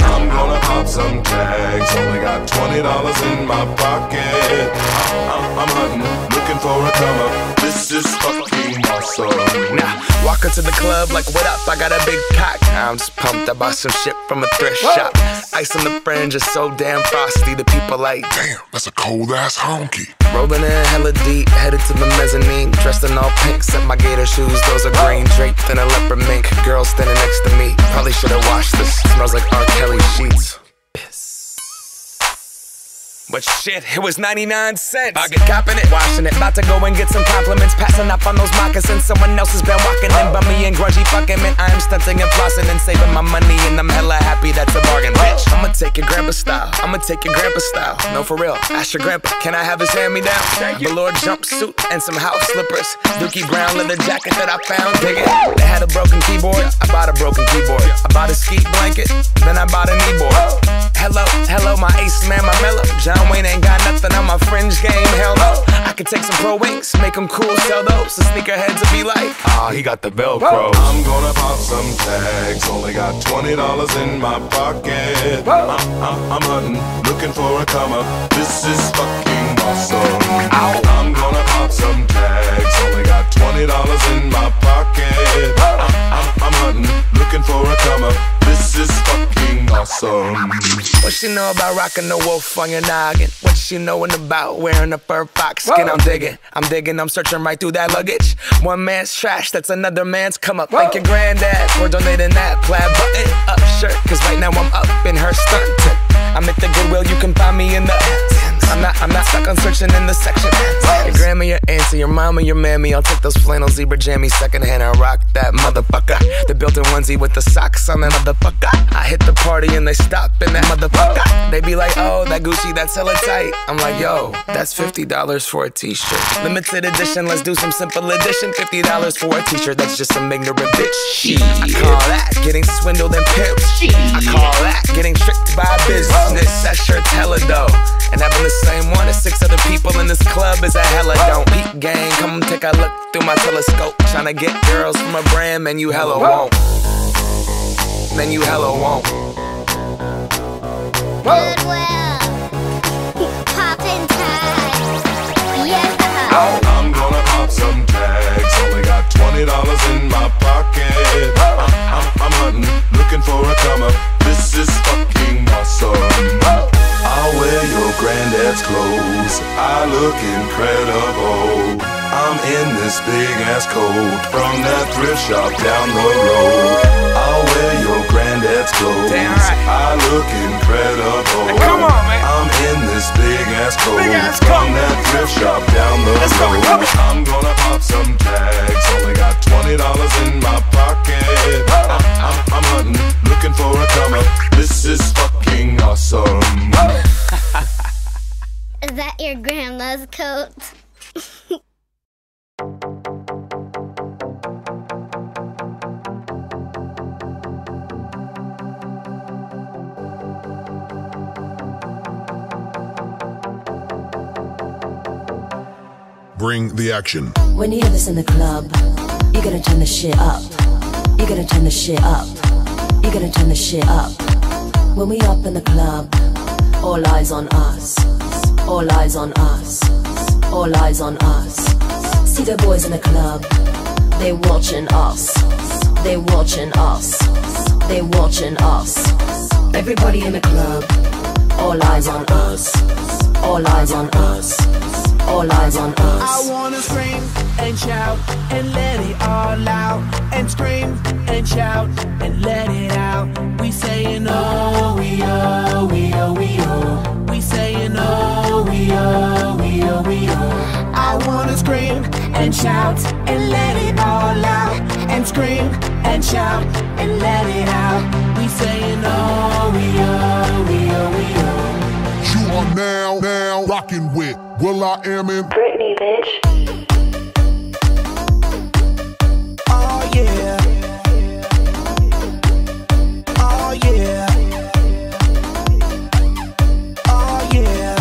I'm gonna pop some tags, only got $20 in my pocket. I'm hunting, looking for a come up. This is fucking awesome. Now, walk into the club like, what up? I got a big cock. I'm just pumped. I bought some shit from a thrift shop. Ice on the fringe is so damn frosty. The people like, damn, that's a cold ass honky. Rolling in hella deep, headed to the mezzanine. Dressed in all pink, set my gator shoes. Those are green, draped in a leopard mink. Girl standing next to me. Probably should've washed this. Smells like R. Kelly sheets. But shit, it was 99 cents. I get copping it, washing it. About to go and get some compliments. Passing up on those moccasins. Someone else has been walking in by me and grungy fucking man. I am stunting and flossing and saving my money, and I'm hella happy that's a bargain, bitch. I'ma take your grandpa style. I'ma take your grandpa style. No, for real. Ask your grandpa, can I have his hand-me-down? Velour jumpsuit and some house slippers. Dookie brown leather jacket that I found. Dig it. They had a broken keyboard. I bought a broken keyboard. I bought a ski blanket. Then I bought a kneeboard. Hello, hello, my ace man, my mellow. John Wayne ain't got nothing on my fringe game, hell no. I could take some pro wings, make them cool, sell those. The sneakerheads will be like, ah, he got the Velcro. I'm gonna pop some tags, only got $20 in my pocket. I'm hunting, looking for a come up. This is fucking awesome. I'm gonna pop some tags, only got $20 in my pocket. I'm hunting, looking for a come up. This is fucking awesome. What she know about rocking the wolf on your noggin? What she knowin' about wearing a fur fox skin? I'm digging, I'm searching right through that luggage. One man's trash, that's another man's come up. Thank your granddad for donating that plaid button up shirt. Cause right now I'm up in her stuntin'. I'm at the Goodwill, you can find me in the I'm not stuck on searching in the section. Your grandma, your auntie, your mama, your mammy. I'll take those flannel zebra jammies secondhand and rock that motherfucker. The built-in onesie with the socks on that motherfucker. I hit the party and they stop in that motherfucker. They be like, oh, that Gucci, that's hella tight. I'm like, yo, that's $50 for a t-shirt. Limited edition, let's do some simple edition. $50 for a t-shirt, that's just some ignorant bitch. Shit. I call that getting swindled and pimped. I call that getting tricked by business. That shirt's hella dope. And having the same one as 6 other people in this club is a hella don't. Peep gang, come take a look through my telescope. Tryna get girls from a brand, man, you hella won't. Man, you hella won't. Goodwill, poppin' tags, yeah. I'm gonna pop some tags, only got $20 in my pocket. I'm hunting, looking for a come up. This is fucking awesome. I'll wear your granddad's clothes, I look incredible. I'm in this big ass coat from that thrift shop down the road. I'll wear your granddad's clothes, I look incredible. Hey, come on, man. I'm in this big ass coat from that thrift shop down the road. I'm gonna pop some tags, only got $20 in my pocket. I'm hunting, looking for a come up. This is fucking awesome. Is that your grandma's coat? Bring the action. When you hear this in the club, you gotta turn the shit up. You gotta turn the shit up. You gotta turn the shit up. When we up in the club, all eyes on us. All eyes on us. All eyes on us. See the boys in the club, they watching us. They watching us. They watching us. Everybody in the club, all eyes on us. All eyes on us. All eyes on us. I wanna scream and shout and let it all out. And scream and shout and let it out. We saying oh, we oh, we oh, we oh. We saying oh, we oh, we oh, we oh. I wanna scream and shout and let it all out. And scream and shout and let it out. We saying oh, Well, I am in Britney, bitch. Oh yeah. Oh yeah. Oh yeah.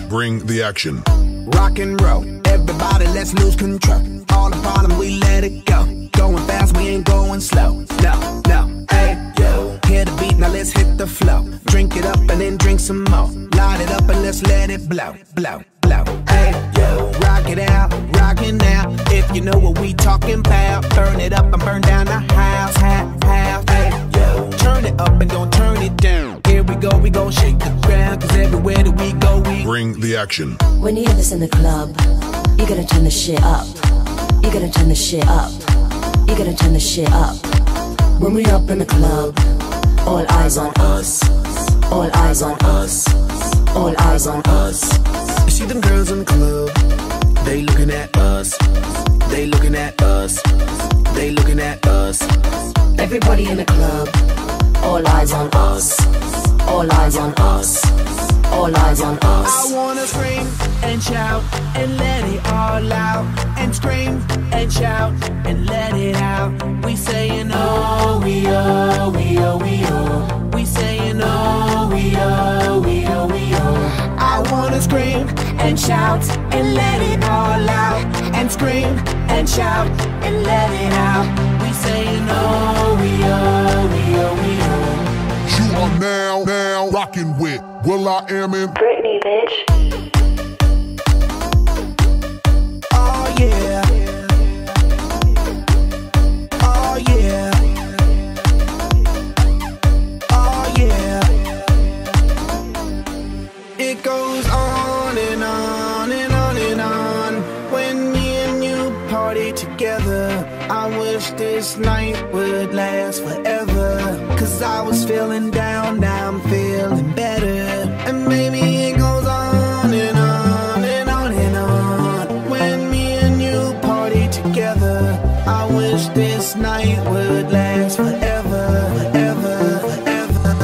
Bring the action. Rock and roll, everybody let's lose control. All the bottom we let it go. Going fast, we ain't going slow. No, no, hey, yo. Hear the beat, now let's hit the flow. Drink it up and then drink some more. Light it up and let's let it blow, blow, blow. Hey, yo. Rock it out, rockin' now. If you know what we talking about, burn it up and burn down the house, house. Hey, yo. Turn it up and don't turn it down. Here we go shake the ground. Cause everywhere that we go, we Bring the action. When you hear this in the club, you gotta turn the shit up. You gotta turn the shit up. You gotta turn the shit up. When we up in the club, all eyes on us. All eyes on us. All eyes on us. You see them girls in the club, they looking at us. They looking at us. They looking at us. Everybody in the club, all eyes on us. All eyes on us. All eyes on us. I wanna scream and shout and let it all out. And scream and shout and let it out. We saying oh, we oh, we oh, we oh. We saying oh, we oh, we oh, we oh. I wanna scream and shout and let it all out. And scream and shout and let it out. We saying oh, we oh, we oh, we oh. You are now rocking with Will I Am in Britney, bitch. Oh yeah. Oh yeah. Oh yeah. It goes on and on and on and on. When me and you party together, I wish this night would last forever. Cause I was feeling down, now I'm feeling better. And maybe it goes on and on and on and on. When me and you party together, I wish this night would last forever, forever, forever,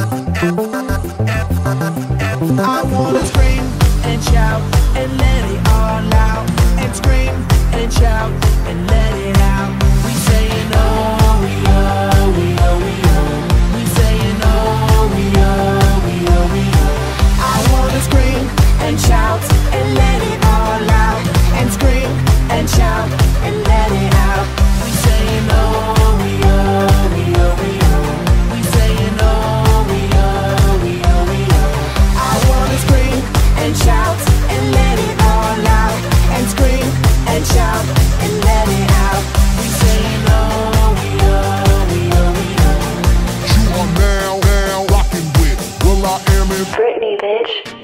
forever, forever. I wanna scream and shout and let it all out. And scream and shout and let it out. We saying oh, we oh, we oh, we oh. We saying oh, we oh, we oh, we oh. I wanna scream and shout and let it all out. And scream and shout and let it out. We saying oh, we oh, we oh, we oh. We saying oh, we oh, we oh, we oh. I wanna scream and shout and let it all out. And scream and shout and let it out. We saying oh, we oh, we oh, we oh. You are now rocking with Will I Am in Britney, bitch.